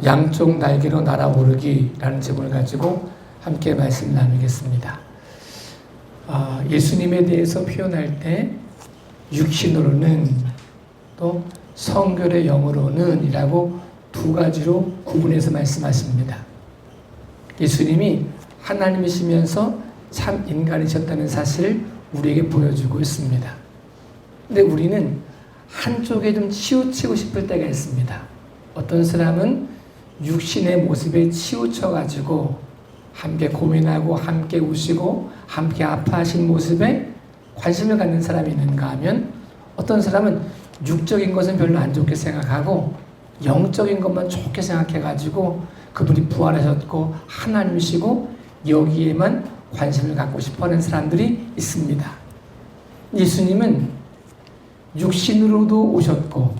양쪽 날개로 날아오르기라는 제목을 가지고 함께 말씀 나누겠습니다. 예수님에 대해서 표현할 때 육신으로는 또 성결의 영으로는 이라고 두 가지로 구분해서 말씀하십니다. 예수님이 하나님이시면서 참 인간이셨다는 사실을 우리에게 보여주고 있습니다. 근데 우리는 한쪽에 좀 치우치고 싶을 때가 있습니다. 어떤 사람은 육신의 모습에 치우쳐가지고 함께 고민하고 함께 우시고 함께 아파하신 모습에 관심을 갖는 사람이 있는가 하면 어떤 사람은 육적인 것은 별로 안 좋게 생각하고 영적인 것만 좋게 생각해가지고 그분이 부활하셨고 하나님이시고 여기에만 관심을 갖고 싶어하는 사람들이 있습니다. 예수님은 육신으로도 오셨고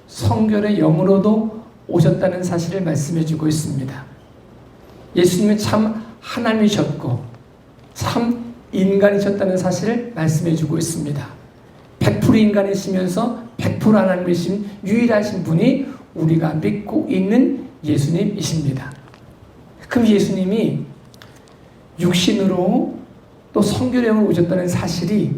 성결의 영으로도 오셨다는 사실을 말씀해주고 있습니다. 예수님은 참 하나님이셨고 참 인간이셨다는 사실을 말씀해주고 있습니다. 100% 인간이시면서 100% 하나님이신 유일하신 분이 우리가 믿고 있는 예수님이십니다. 그럼 예수님이 육신으로 또 성결의 영으로 오셨다는 사실이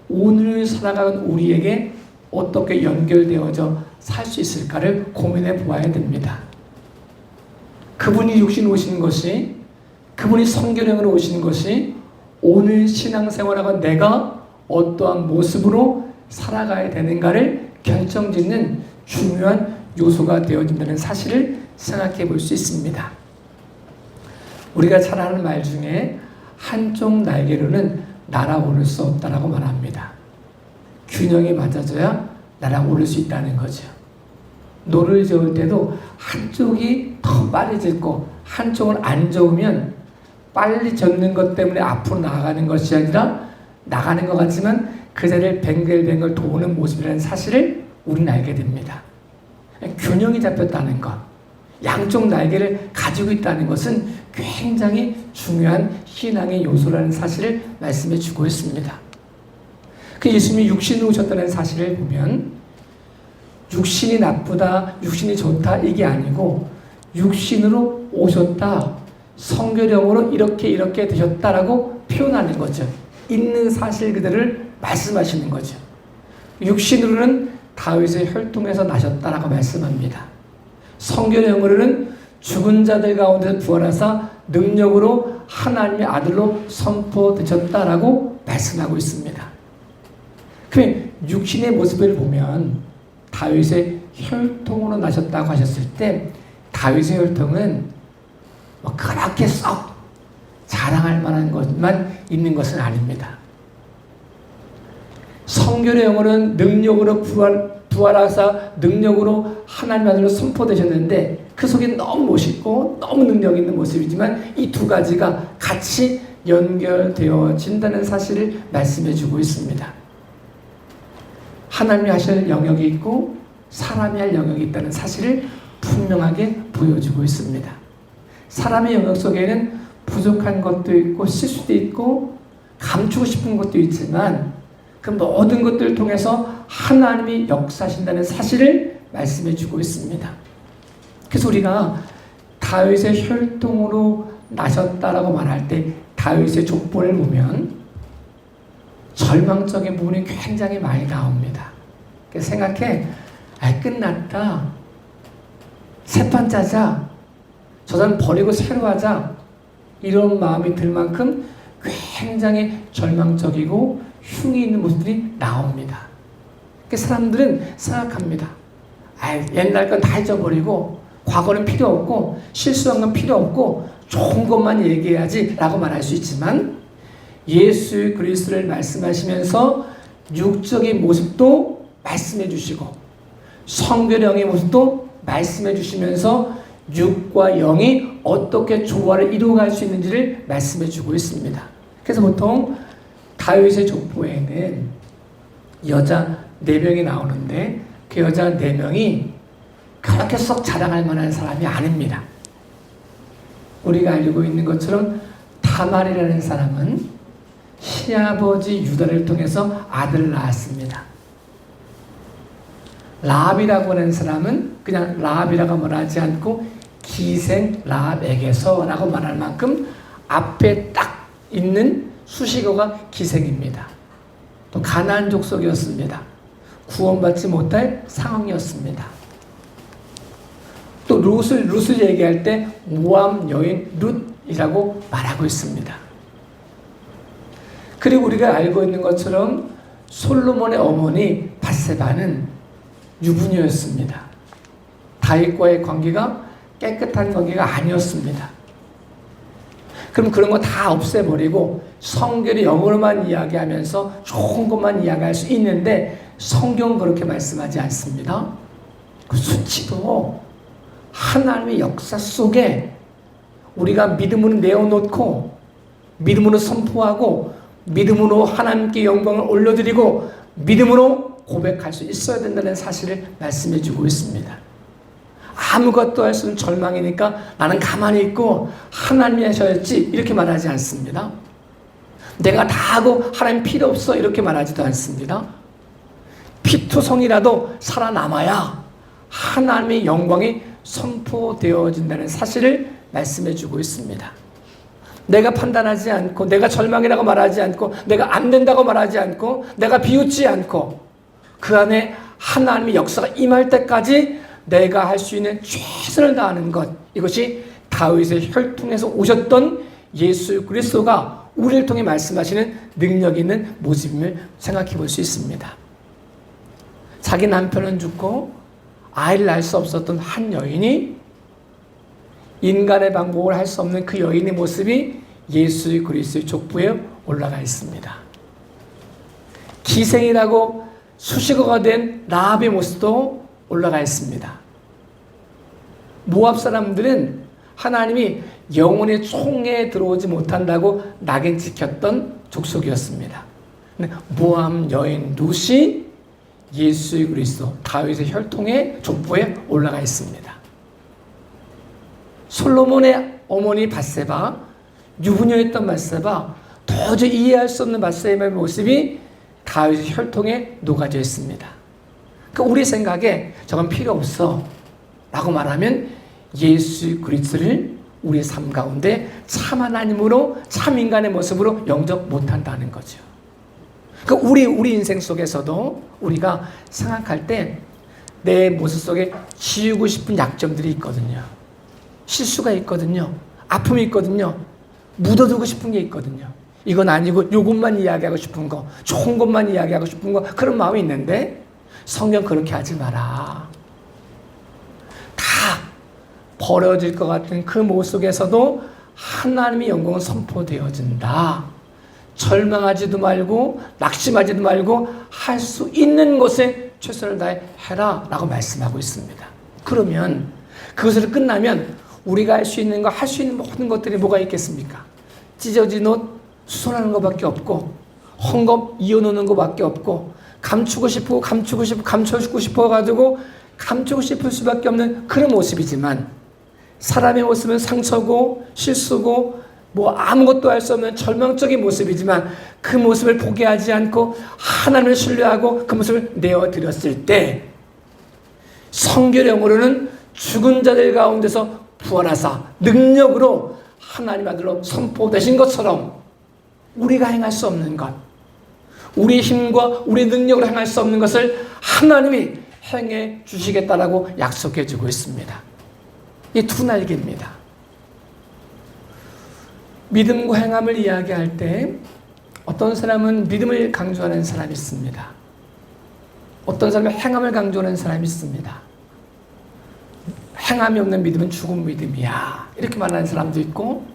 오늘 살아가는 우리에게 어떻게 연결되어져 살 수 있을까를 고민해 보아야 됩니다. 그분이 육신으로 오신 것이, 그분이 성결의 영으로 오신 것이 오늘 신앙생활하고 내가 어떠한 모습으로 살아가야 되는가를 결정짓는 중요한 요소가 되어진다는 사실을 생각해 볼 수 있습니다. 우리가 잘 아는 말 중에 한쪽 날개로는 날아오를 수 없다라고 말합니다. 균형이 맞아져야 날아오를 수 있다는 거죠. 노를 저을 때도 한쪽이 더 빨리 젖고 한쪽은 안 저으면 빨리 젖는 것 때문에 앞으로 나가는 것이 아니라 나가는 것 같지만 그 자리를 뱅글뱅글 도는 모습이라는 사실을 우리는 알게 됩니다. 균형이 잡혔다는 것, 양쪽 날개를 가지고 있다는 것은 굉장히 중요한 신앙의 요소라는 사실을 말씀해 주고 있습니다. 그 예수님이 육신으로 오셨다는 사실을 보면 육신이 나쁘다, 육신이 좋다 이게 아니고 육신으로 오셨다, 성결영으로 이렇게 되셨다라고 표현하는 거죠. 있는 사실 그대로를 말씀하시는 거죠. 육신으로는 다윗의 혈통에서 나셨다라고 말씀합니다. 성결의 영으로는 죽은 자들 가운데서 부활하사 능력으로 하나님의 아들로 선포되셨다라고 말씀하고 있습니다. 그럼 육신의 모습을 보면 다윗의 혈통으로 나셨다고 하셨을 때 다윗의 혈통은 그렇게 썩 자랑할 만한 것만 있는 것은 아닙니다. 성결의 영으로는 능력으로 부활하사 능력으로 하나님 아들로 선포되셨는데 그 속에 너무 멋있고 너무 능력 있는 모습이지만 이 두 가지가 같이 연결되어진다는 사실을 말씀해 주고 있습니다. 하나님이 하실 영역이 있고 사람이 할 영역이 있다는 사실을 분명하게 보여주고 있습니다. 사람의 영역 속에는 부족한 것도 있고 실수도 있고 감추고 싶은 것도 있지만 그 모든 것들을 통해서 하나님이 역사하신다는 사실을 말씀해 주고 있습니다. 그래서 우리가 다윗의 혈통으로 나셨다라고 말할 때 다윗의 족보를 보면 절망적인 부분이 굉장히 많이 나옵니다. 그래서 생각해, 끝났다. 새 판 짜자. 저 사람 버리고 새로 하자. 이런 마음이 들 만큼 굉장히 절망적이고 흉이 있는 모습들이 나옵니다. 그래서 사람들은 생각합니다. 옛날 건 다 잊어버리고 과거는 필요 없고 실수한 건 필요 없고 좋은 것만 얘기해야지 라고 말할 수 있지만 예수 그리스도를 말씀하시면서 육적인 모습도 말씀해 주시고 성결의 영의 모습도 말씀해 주시면서 육과 영이 어떻게 조화를 이루어갈 수 있는지를 말씀해 주고 있습니다. 그래서 보통 다윗의 족보에는 여자 4명이 나오는데 그 여자 4명이 그렇게 썩 자랑할 만한 사람이 아닙니다. 우리가 알고 있는 것처럼 다말이라는 사람은 시아버지 유다를 통해서 아들을 낳았습니다. 라합이라고 하는 사람은 그냥 라합이라고 말하지 않고 기생 라합에게서 라고 말할 만큼 앞에 딱 있는 수식어가 기생입니다. 또 가나안 족속이었습니다. 구원받지 못할 상황이었습니다. 또 룻을 얘기할 때 모함 여인 룻이라고 말하고 있습니다. 그리고 우리가 알고 있는 것처럼 솔로몬의 어머니 밧세바는 유부녀였습니다. 다윗과의 관계가 깨끗한 관계가 아니었습니다. 그럼 그런 거 다 없애버리고 성경의 영어로만 이야기하면서 좋은 것만 이야기할 수 있는데 성경은 그렇게 말씀하지 않습니다. 그 수치도 하나님의 역사 속에 우리가 믿음으로 내어놓고 믿음으로 선포하고 믿음으로 하나님께 영광을 올려드리고 믿음으로 고백할 수 있어야 된다는 사실을 말씀해 주고 있습니다. 아무것도 할 수 없는 절망이니까 나는 가만히 있고 하나님이 하셔야지 이렇게 말하지 않습니다. 내가 다 하고 하나님 필요 없어 이렇게 말하지도 않습니다. 피투성이라도 살아남아야 하나님의 영광이 선포되어진다는 사실을 말씀해 주고 있습니다. 내가 판단하지 않고 내가 절망이라고 말하지 않고 내가 안 된다고 말하지 않고 내가 비웃지 않고 그 안에 하나님의 역사가 임할 때까지 내가 할 수 있는 최선을 다하는 것, 이것이 다윗의 혈통에서 오셨던 예수 그리스도가 우리를 통해 말씀하시는 능력 있는 모습임을 생각해 볼 수 있습니다. 자기 남편은 죽고 아이를 낳을 수 없었던 한 여인이 인간의 방법을 할 수 없는 그 여인의 모습이 예수 그리스도의 족부에 올라가 있습니다. 기생이라고 수식어가 된 라합의 모습도 올라가 있습니다. 모압 사람들은 하나님이 영혼의 총에 들어오지 못한다고 낙인 찍혔던 족속이었습니다. 모압 여인 룻이 예수 그리스도 다윗의 혈통의 족보에 올라가 있습니다. 솔로몬의 어머니 밧세바, 유부녀였던 밧세바, 도저히 이해할 수 없는 밧세바의 모습이 다윗의 혈통에 녹아져 있습니다. 그러니까 우리 생각에 저건 필요 없어 라고 말하면 예수 그리스도를 우리의 삶 가운데 참 하나님으로 참 인간의 모습으로 영접 못한다는 거죠. 그러니까 우리 인생 속에서도 우리가 생각할 때 내 모습 속에 지우고 싶은 약점들이 있거든요. 실수가 있거든요. 아픔이 있거든요. 묻어두고 싶은 게 있거든요. 이건 아니고 요것만 이야기하고 싶은 거, 좋은 것만 이야기하고 싶은 거, 그런 마음이 있는데 성경 그렇게 하지 마라. 다 버려질 것 같은 그 모습 속에서도 하나님의 영광은 선포되어진다. 절망하지도 말고 낙심하지도 말고 할 수 있는 것에 최선을 다해 해라 라고 말씀하고 있습니다. 그러면 그것으로 끝나면 우리가 할 수 있는 거, 할 수 있는 모든 것들이 뭐가 있겠습니까? 찢어진 옷 수선하는 것밖에 없고 헝겊 이어놓는 것밖에 없고 감추고 싶어가지고 감추고 싶을 수밖에 없는 그런 모습이지만 사람의 모습은 상처고 실수고 뭐 아무것도 할 수 없는 절망적인 모습이지만 그 모습을 포기하지 않고 하나님을 신뢰하고 그 모습을 내어드렸을 때 성경으로는 죽은 자들 가운데서 부활하사 능력으로 하나님 아들로 선포되신 것처럼 우리가 행할 수 없는 것, 우리의 힘과 우리의 능력으로 행할 수 없는 것을 하나님이 행해 주시겠다라고 약속해 주고 있습니다. 이 두 날개입니다. 믿음과 행함을 이야기할 때 어떤 사람은 믿음을 강조하는 사람이 있습니다. 어떤 사람은 행함을 강조하는 사람이 있습니다. 행함이 없는 믿음은 죽은 믿음이야 이렇게 말하는 사람도 있고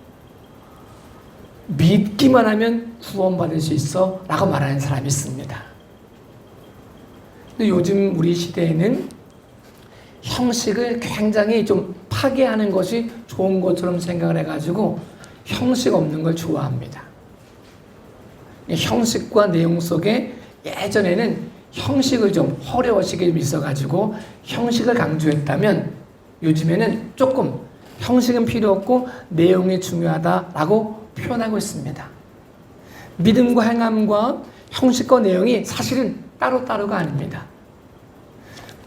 믿기만 하면 구원받을 수 있어 라고 말하는 사람이 있습니다. 근데 요즘 우리 시대에는 형식을 굉장히 좀 파괴하는 것이 좋은 것처럼 생각을 해가지고 형식 없는 걸 좋아합니다. 형식과 내용 속에 예전에는 형식을 좀 어려워시게 있어가지고 형식을 강조했다면 요즘에는 조금 형식은 필요 없고 내용이 중요하다라고 표현하고 있습니다. 믿음과 행함과 형식과 내용이 사실은 따로따로가 아닙니다.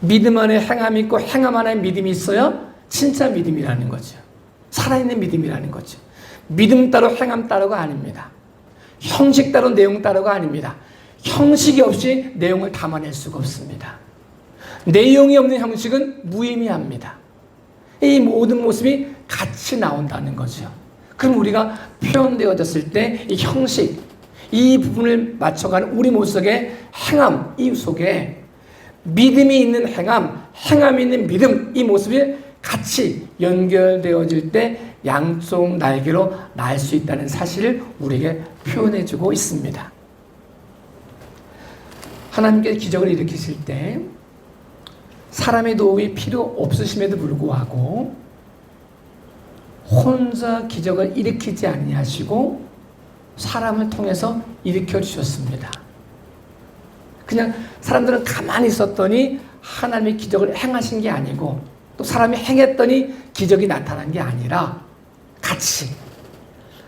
믿음 안에 행함이 있고 행함 안에 믿음이 있어야 진짜 믿음이라는 거죠. 살아있는 믿음이라는 거죠. 믿음 따로 행함 따로가 아닙니다. 형식 따로 내용 따로가 아닙니다. 형식이 없이 내용을 담아낼 수가 없습니다. 내용이 없는 형식은 무의미합니다. 이 모든 모습이 같이 나온다는 거죠. 그럼 우리가 표현되어졌을 때 이 형식, 이 부분을 맞춰가는 우리 모습 속에 행함, 이 속에 믿음이 있는 행함, 행함이 있는 믿음, 이 모습이 같이 연결되어질 때 양쪽 날개로 날 수 있다는 사실을 우리에게 표현해주고 있습니다. 하나님께서 기적을 일으키실 때 사람의 도움이 필요 없으심에도 불구하고 혼자 기적을 일으키지 아니하시고 사람을 통해서 일으켜 주셨습니다. 그냥 사람들은 가만히 있었더니 하나님의 기적을 행하신 게 아니고 또 사람이 행했더니 기적이 나타난 게 아니라 같이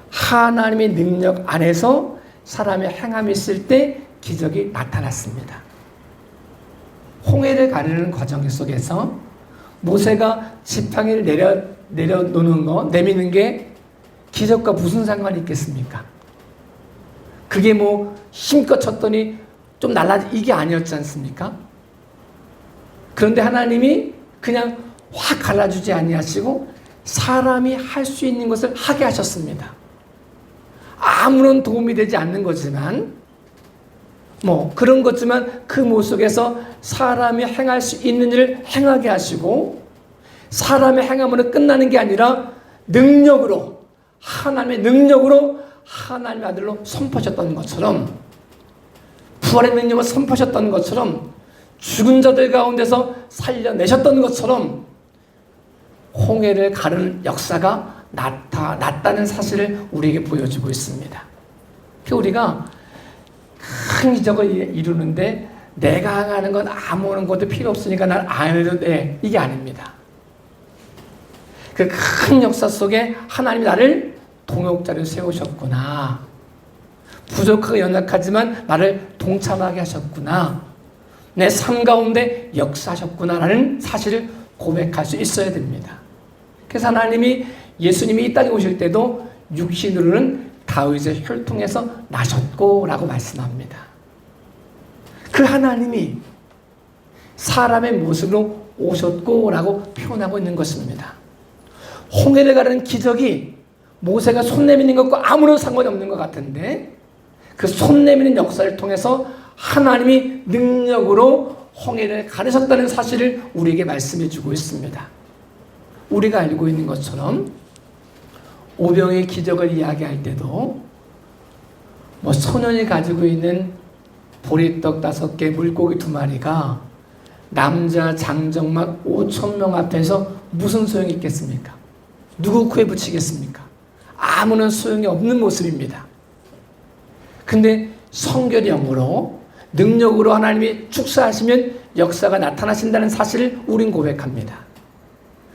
하나님의 능력 안에서 사람의 행함이 있을 때 기적이 나타났습니다. 홍해를 가르는 과정 속에서 모세가 지팡이를 내려놓는 거, 내미는 게 기적과 무슨 상관이 있겠습니까? 그게 뭐 힘껏 쳤더니 좀 이게 아니었지 않습니까? 그런데 하나님이 그냥 확 갈라주지 아니하시고 사람이 할 수 있는 것을 하게 하셨습니다. 아무런 도움이 되지 않는 거지만 그런 거지만 그 모습 속에서 사람이 행할 수 있는 일을 행하게 하시고 사람의 행함으로 끝나는 게 아니라 능력으로 하나님의 능력으로 하나님의 아들로 선포하셨던 것처럼 부활의 능력을 선포하셨던 것처럼 죽은 자들 가운데서 살려내셨던 것처럼 홍해를 가르는 역사가 나타났다는 사실을 우리에게 보여주고 있습니다. 우리가 큰 기적을 이루는데 내가 하는 건 아무런 것도 필요 없으니까 난 안 해도 돼. 이게 아닙니다. 그 큰 역사 속에 하나님이 나를 동역자를 세우셨구나. 부족하고 연약하지만 나를 동참하게 하셨구나. 내 삶 가운데 역사하셨구나라는 사실을 고백할 수 있어야 됩니다. 그래서 하나님이 예수님이 이 땅에 오실 때도 육신으로는 다윗의 혈통에서 나셨고 라고 말씀합니다. 그 하나님이 사람의 모습으로 오셨고 라고 표현하고 있는 것입니다. 홍해를 가르는 기적이 모세가 손 내미는 것과 아무런 상관이 없는 것 같은데 그 손 내미는 역사를 통해서 하나님이 능력으로 홍해를 가르셨다는 사실을 우리에게 말씀해 주고 있습니다. 우리가 알고 있는 것처럼 오병의 기적을 이야기할 때도 소년이 가지고 있는 보리떡 5개, 물고기 2마리가 남자 장정막 5,000명 앞에서 무슨 소용이 있겠습니까? 누구 코에 붙이겠습니까? 아무런 소용이 없는 모습입니다. 근데 성결의 영으로 능력으로 하나님이 축사하시면 역사가 나타나신다는 사실을 우린 고백합니다.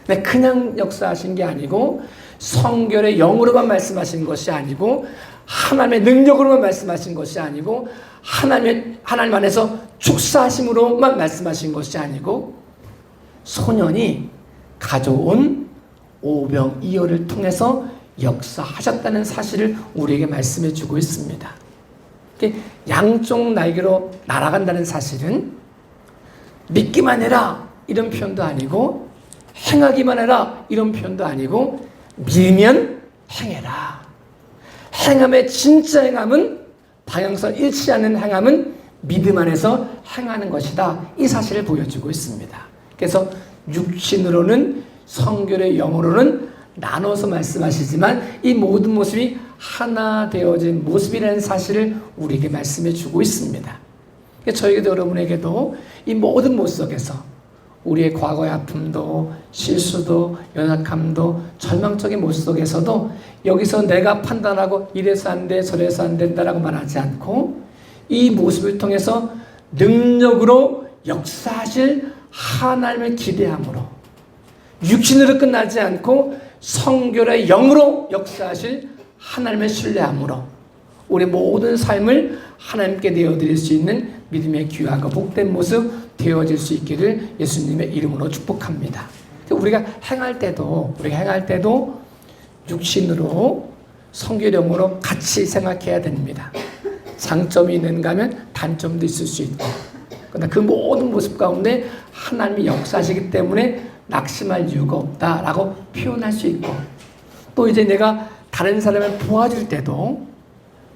근데 그냥 역사하신 게 아니고 성결의 영으로만 말씀하신 것이 아니고 하나님의 능력으로만 말씀하신 것이 아니고 하나님 안에서 축사하심으로만 말씀하신 것이 아니고 소년이 가져온 오병이어를 통해서 역사하셨다는 사실을 우리에게 말씀해 주고 있습니다. 양쪽 날개로 날아간다는 사실은 믿기만 해라 이런 표현도 아니고 행하기만 해라 이런 표현도 아니고 믿으면 행해라. 행함의 진짜 행함은 방향성 잃지 않는 행함은 믿음 안에서 행하는 것이다. 이 사실을 보여주고 있습니다. 그래서 육신으로는 성결의 영으로는 나눠서 말씀하시지만 이 모든 모습이 하나 되어진 모습이라는 사실을 우리에게 말씀해 주고 있습니다. 저에게도 여러분에게도 이 모든 모습 속에서 우리의 과거의 아픔도 실수도 연약함도 절망적인 모습 속에서도 여기서 내가 판단하고 이래서 안 돼 저래서 안 된다라고 말하지 않고 이 모습을 통해서 능력으로 역사하실 하나님을 기대함으로 육신으로 끝나지 않고 성결의 영으로 역사하실 하나님의 신뢰함으로 우리 모든 삶을 하나님께 내어드릴 수 있는 믿음의 귀하고 복된 모습 되어질 수 있기를 예수님의 이름으로 축복합니다. 우리가 행할 때도 육신으로 성결형으로 같이 생각해야 됩니다. 장점이 있는가 하면 단점도 있을 수 있고, 그러나 그 모든 모습 가운데 하나님이 역사하시기 때문에 낙심할 이유가 없다라고 표현할 수 있고, 또 이제 내가 다른 사람을 도와줄 때도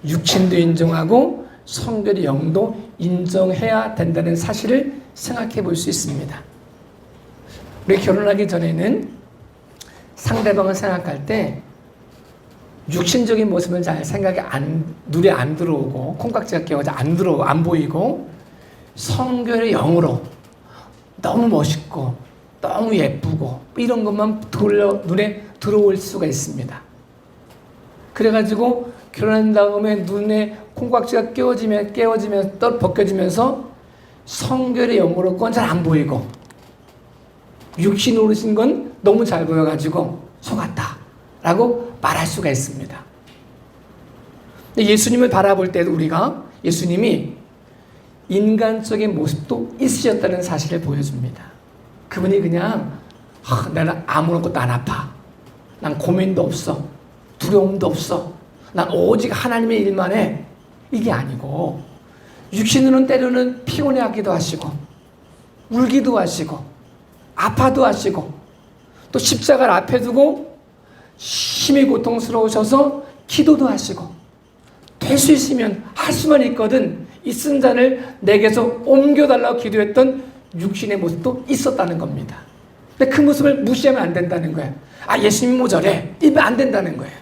육신도 인정하고 성결의 영도 인정해야 된다는 사실을 생각해 볼 수 있습니다. 우리 결혼하기 전에는 상대방을 생각할 때 육신적인 모습은 잘 눈에 안 들어오고, 콩깍지가 끼어서 안 보이고, 성결의 영으로 너무 멋있고 너무 예쁘고 이런 것만 눈에 들어올 수가 있습니다. 그래가지고 결혼한 다음에 눈에 콩깍지가 벗겨지면서 성결의 영으로 건 잘 안 보이고, 육신으로 오신 건 너무 잘 보여가지고 속았다 라고 말할 수가 있습니다. 예수님을 바라볼 때도 우리가 예수님이 인간적인 모습도 있으셨다는 사실을 보여줍니다. 그분이 그냥 나는 아무것도 안 아파, 난 고민도 없어, 두려움도 없어, 난 오직 하나님의 일만 해, 이게 아니고 육신으로는 때로는 피곤해하기도 하시고 울기도 하시고 아파도 하시고, 또 십자가를 앞에 두고 심히 고통스러우셔서 기도도 하시고, 될 수 있으면 할 수만 있거든 이 쓴 잔을 내게서 옮겨달라고 기도했던 육신의 모습도 있었다는 겁니다. 근데 그 모습을 무시하면 안 된다는 거예요. 예수님이 모자래, 이러면 안 된다는 거예요.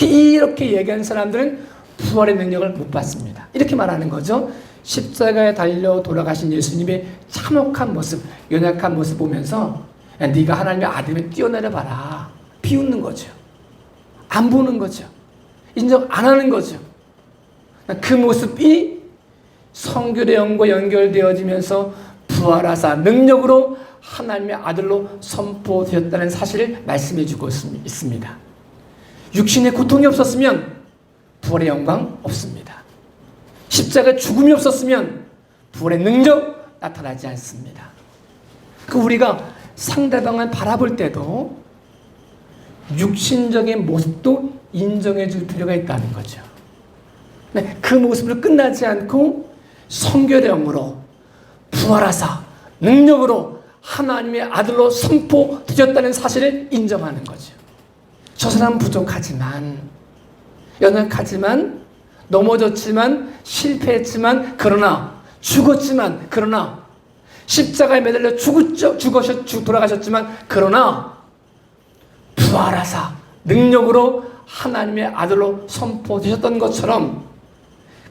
이렇게 얘기하는 사람들은 부활의 능력을 못 받습니다. 이렇게 말하는 거죠. 십자가에 달려 돌아가신 예수님의 참혹한 모습, 연약한 모습 보면서 네가 하나님의 아들이면 뛰어내려 봐라, 비웃는 거죠. 안 보는 거죠. 인정 안 하는 거죠. 그 모습이 성결의 영과 연결되어지면서 부활하사 능력으로 하나님의 아들로 선포되었다는 사실을 말씀해 주고 있습니다. 육신의 고통이 없었으면 부활의 영광 없습니다. 십자가 죽음이 없었으면 부활의 능력 나타나지 않습니다. 우리가 상대방을 바라볼 때도 육신적인 모습도 인정해 줄 필요가 있다는 거죠. 그 모습을 끝나지 않고 성결의 영으로 부활하사 능력으로 하나님의 아들로 선포되었다는 사실을 인정하는 거죠. 저 사람은 부족하지만, 연약하지만, 넘어졌지만, 실패했지만, 그러나 죽었지만, 그러나 십자가에 매달려 돌아가셨지만, 그러나 부활하사 능력으로 하나님의 아들로 선포되셨던 것처럼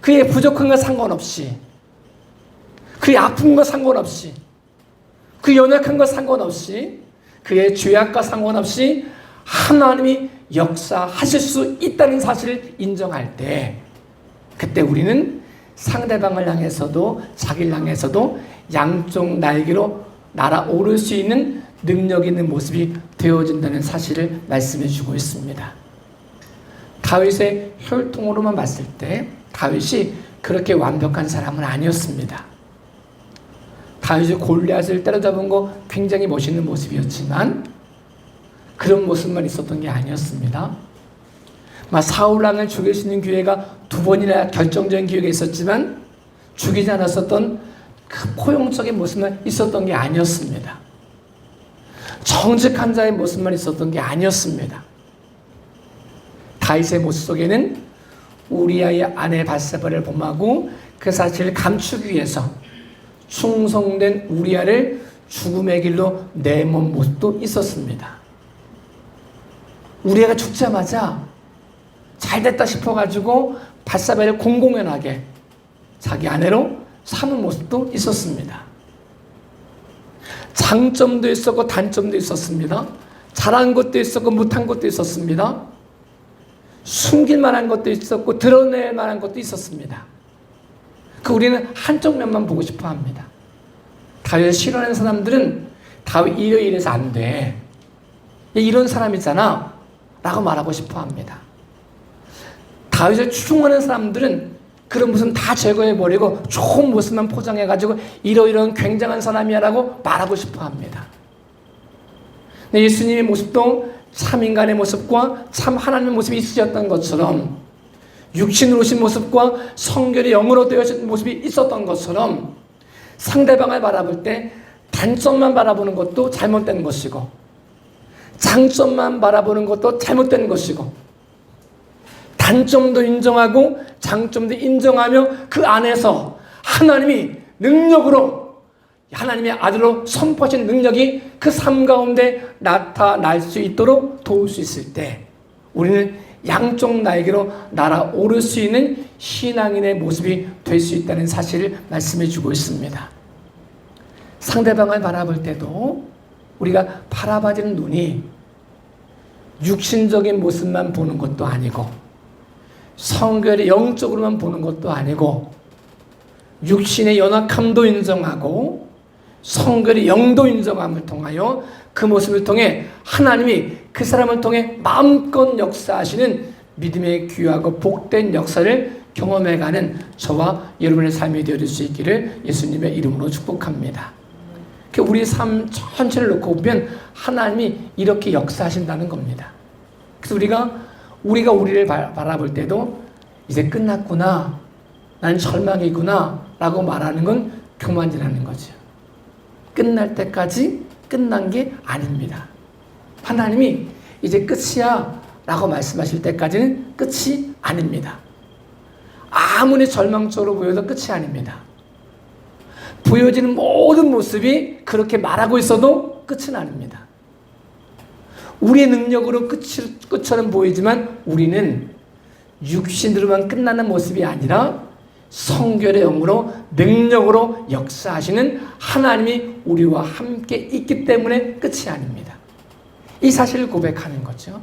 그의 부족한 것 상관없이, 그의 아픔과 상관없이, 그 연약한 것 상관없이, 그의 죄악과 상관없이 하나님이 역사하실 수 있다는 사실을 인정할 때, 그때 우리는 상대방을 향해서도 자기를 향해서도 양쪽 날개로 날아오를 수 있는 능력 있는 모습이 되어진다는 사실을 말씀해 주고 있습니다. 다윗의 혈통으로만 봤을 때 다윗이 그렇게 완벽한 사람은 아니었습니다. 다윗이 골리앗을 때려잡은 거 굉장히 멋있는 모습이었지만 그런 모습만 있었던 게 아니었습니다. 사울왕을 죽일 수 있는 기회가 2번이나 결정적인 기회가 있었지만 죽이지 않았었던 그 포용적인 모습만 있었던 게 아니었습니다. 정직한 자의 모습만 있었던 게 아니었습니다. 다윗의 모습 속에는 우리아의 아내 밧세바를 범하고 그 사실을 감추기 위해서 충성된 우리아를 죽음의 길로 내몬 모습도 있었습니다. 우리아가 죽자마자 잘됐다 싶어가지고 밧세바를 공공연하게 자기 아내로 삼은 모습도 있었습니다. 장점도 있었고 단점도 있었습니다. 잘한 것도 있었고 못한 것도 있었습니다. 숨길 만한 것도 있었고 드러낼 만한 것도 있었습니다. 우리는 한쪽 면만 보고 싶어 합니다. 다윗을 싫어하는 사람들은 다윗 이래서 안 돼, 이런 사람이잖아 라고 말하고 싶어 합니다. 다윗을 추종하는 사람들은 그런 모습은 다 제거해버리고 좋은 모습만 포장해가지고 이러이러한 굉장한 사람이야라고 말하고 싶어 합니다. 근데 예수님의 모습도 참 인간의 모습과 참 하나님의 모습이 있으셨던 것처럼, 육신으로 오신 모습과 성결의 영으로 되어진 모습이 있었던 것처럼, 상대방을 바라볼 때 단점만 바라보는 것도 잘못된 것이고, 장점만 바라보는 것도 잘못된 것이고, 단점도 인정하고 장점도 인정하며 그 안에서 하나님이 능력으로, 하나님의 아들로 선포하신 능력이 그 삶 가운데 나타날 수 있도록 도울 수 있을 때, 우리는 양쪽 날개로 날아오를 수 있는 신앙인의 모습이 될 수 있다는 사실을 말씀해 주고 있습니다. 상대방을 바라볼 때도 우리가 바라봐지는 눈이 육신적인 모습만 보는 것도 아니고, 성결의 영적으로만 보는 것도 아니고, 육신의 연약함도 인정하고 성결의 영도 인정함을 통하여 그 모습을 통해 하나님이 그 사람을 통해 마음껏 역사하시는 믿음의 귀하고 복된 역사를 경험해가는 저와 여러분의 삶이 되어질 수 있기를 예수님의 이름으로 축복합니다. 우리 삶 전체를 놓고 보면 하나님이 이렇게 역사하신다는 겁니다. 그래서 우리가 우리를 바라볼 때도 이제 끝났구나, 난 절망이구나 라고 말하는 건 교만이라는 거죠. 끝날 때까지 끝난 게 아닙니다. 하나님이 이제 끝이야 라고 말씀하실 때까지는 끝이 아닙니다. 아무리 절망적으로 보여도 끝이 아닙니다. 보여지는 모든 모습이 그렇게 말하고 있어도 끝은 아닙니다. 우리의 능력으로 끝처럼 보이지만 우리는 육신으로만 끝나는 모습이 아니라 성결의 영으로 능력으로 역사하시는 하나님이 우리와 함께 있기 때문에 끝이 아닙니다. 이 사실을 고백하는 거죠.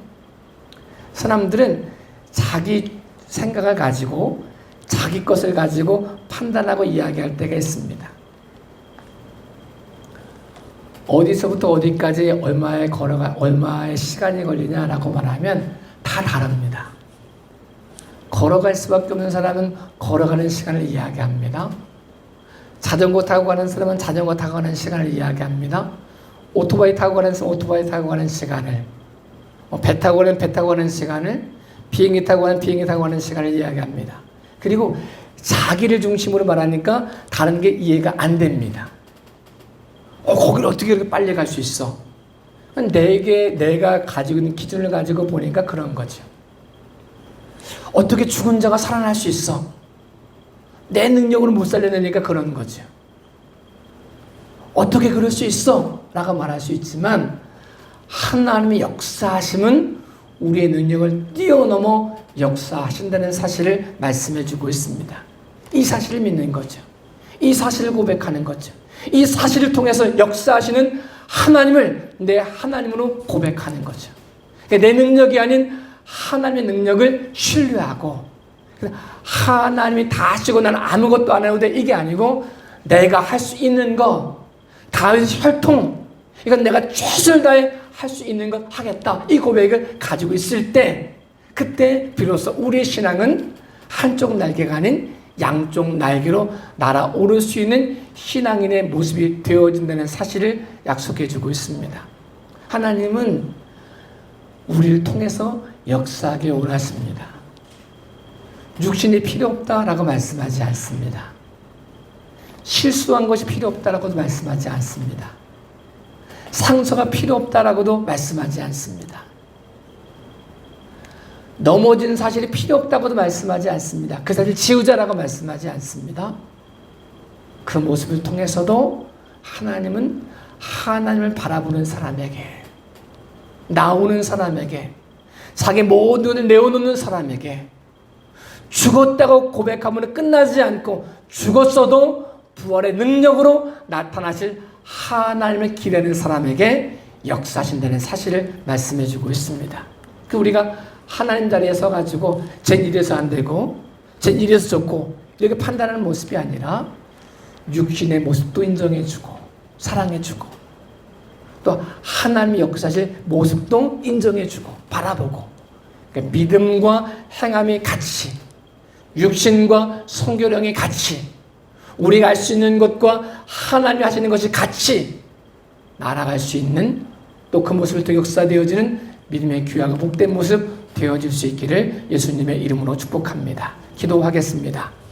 사람들은 자기 생각을 가지고 자기 것을 가지고 판단하고 이야기할 때가 있습니다. 어디서부터 어디까지 얼마의 시간이 걸리냐라고 말하면 다 다릅니다. 걸어갈 수밖에 없는 사람은 걸어가는 시간을 이야기합니다. 자전거 타고 가는 사람은 자전거 타고 가는 시간을 이야기합니다. 오토바이 타고 가는 사람은 오토바이 타고 가는 시간을, 배 타고 가는 배 타고 가는 시간을, 비행기 타고 가는 비행기 타고 가는 시간을 이야기합니다. 그리고 자기를 중심으로 말하니까 다른 게 이해가 안 됩니다. 거기를 어떻게 이렇게 빨리 갈 수 있어? 내가 가지고 있는 기준을 가지고 보니까 그런 거죠. 어떻게 죽은 자가 살아날 수 있어? 내 능력으로 못 살려내니까 그런 거죠. 어떻게 그럴 수 있어? 라고 말할 수 있지만 하나님의 역사하심은 우리의 능력을 뛰어넘어 역사하신다는 사실을 말씀해 주고 있습니다. 이 사실을 믿는 거죠. 이 사실을 고백하는 거죠. 이 사실을 통해서 역사하시는 하나님을 내 하나님으로 고백하는 거죠. 내 능력이 아닌 하나님의 능력을 신뢰하고, 하나님이 다 하시고 나는 아무것도 안 해도 돼, 이게 아니고 내가 할 수 있는 거, 다윗의 혈통, 이건 내가 최선을 다해 할 수 있는 것 하겠다, 이 고백을 가지고 있을 때, 그때 비로소 우리의 신앙은 한쪽 날개가 아닌 양쪽 날개로 날아오를 수 있는 신앙인의 모습이 되어진다는 사실을 약속해 주고 있습니다. 하나님은 우리를 통해서 역사하게 원하십니다. 육신이 필요 없다라고 말씀하지 않습니다. 실수한 것이 필요 없다라고도 말씀하지 않습니다. 상처가 필요 없다라고도 말씀하지 않습니다. 넘어진 사실이 필요 없다고도 말씀하지 않습니다. 그 사실 지우자라고 말씀하지 않습니다. 그 모습을 통해서도 하나님은 하나님을 바라보는 사람에게, 나오는 사람에게, 자기 모든 것을 내어놓는 사람에게, 죽었다고 고백하면 끝나지 않고 죽었어도 부활의 능력으로 나타나실 하나님을 기대하는 사람에게 역사하신다는 사실을 말씀해 주고 있습니다. 우리가 하나님 자리에 서가지고 쟤 이래서 안 되고 쟤 이래서 좋고 이렇게 판단하는 모습이 아니라 육신의 모습도 인정해주고 사랑해주고 또 하나님의 역사실 모습도 인정해주고 바라보고, 그러니까 믿음과 행함이 같이 육신과 성교령이 같이, 우리가 할 수 있는 것과 하나님이 하시는 것이 같이 날아갈 수 있는, 또 그 모습을 또 역사되어지는 믿음의 귀하고 복된 모습 되어질 수 있기를 예수님의 이름으로 축복합니다. 기도하겠습니다.